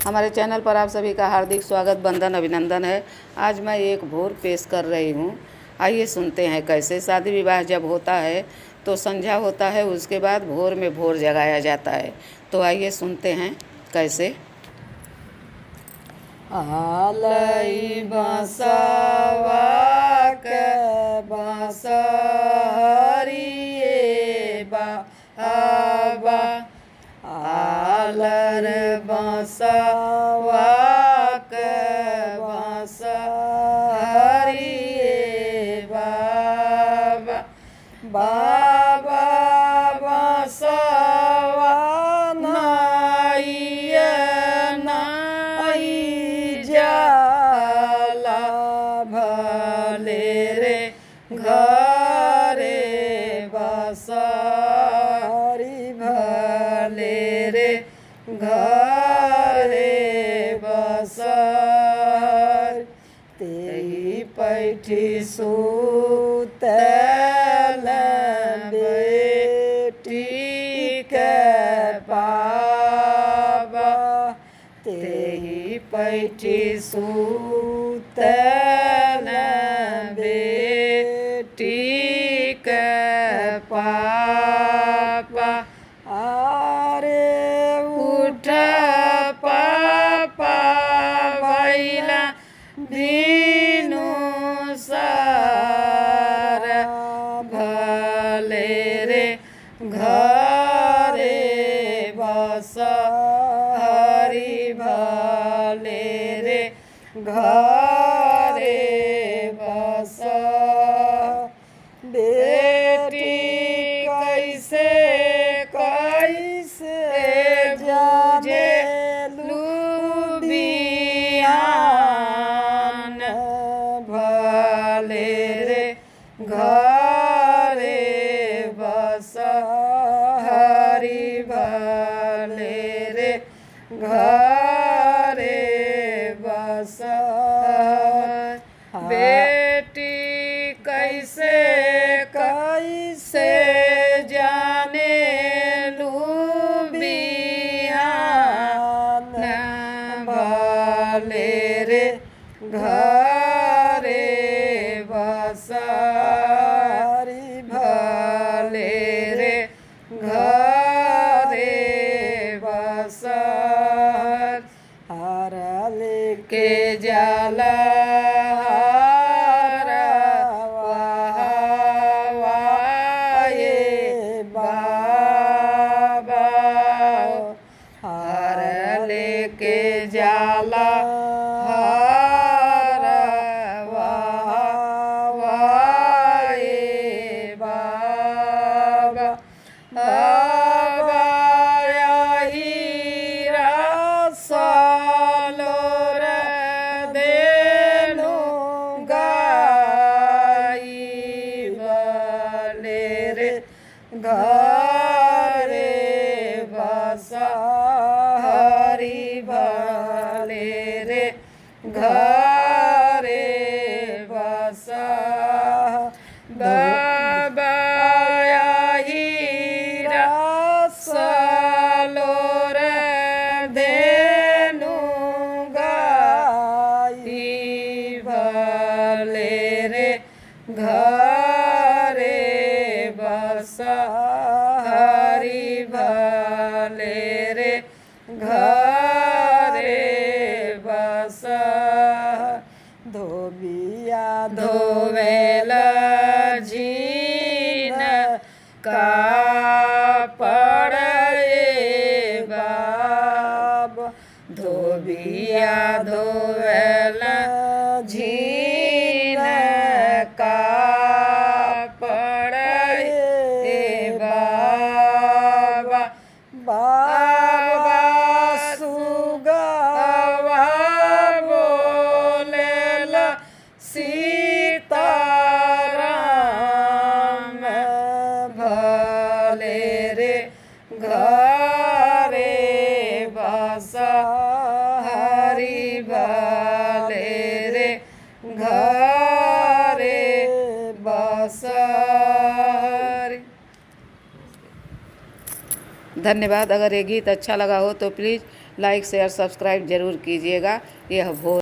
हमारे चैनल पर आप सभी का हार्दिक स्वागत, वंदन, अभिनंदन है। आज मैं एक भोर पेश कर रही हूँ। आइए सुनते हैं कैसे। शादी विवाह जब होता है तो संध्या होता है, उसके बाद भोर में भोर जगाया जाता है। तो आइए सुनते हैं कैसे। आलई बसवा के बसहरिए बाबा, आलर बसवा के बसहरिए बाबा, बाबा बसवा नाइए नाई जाला भले रे घरे बसहरि भले रे घरे बसहरि, तेहि पैठी सुतल बेटी के पाबा, तेहि पैठी सुतल बेटी के पापा, आरे उठ पापा भैला दिनु सारा भले रे घरे बसहरि भले रे घरे बसहरि, बेटी कैसे कैसे जाने लुबियान भले रे घरे बसहरि भले रे घरे बसहरि, बेटी कैसे कैसे जाने लुबियान भले रे घरे बसहरि भले रे घरे बसहरि, हार लेके जाला के जाला हरवाए बाबा, बाबा हीरा सालोर देनु गाई भले रे घरे बसहरि भले रे घरे बसहरि, बाबा हीरा सालोर देनु गाई भले रे घरे बसहरि भले रे घरे बसहरि, धोबिया धोवेल झीन कापड़ बाबा, धोबिया धोवेल झीन कापड़ बाबा, बाबा सुगवा बोलेल सीताराम भले रे घरे बसहरि भले रे घरे बसहरि। धन्यवाद। अगर ये गीत अच्छा लगा हो तो प्लीज़ लाइक शेयर सब्सक्राइब ज़रूर कीजिएगा। यह भोर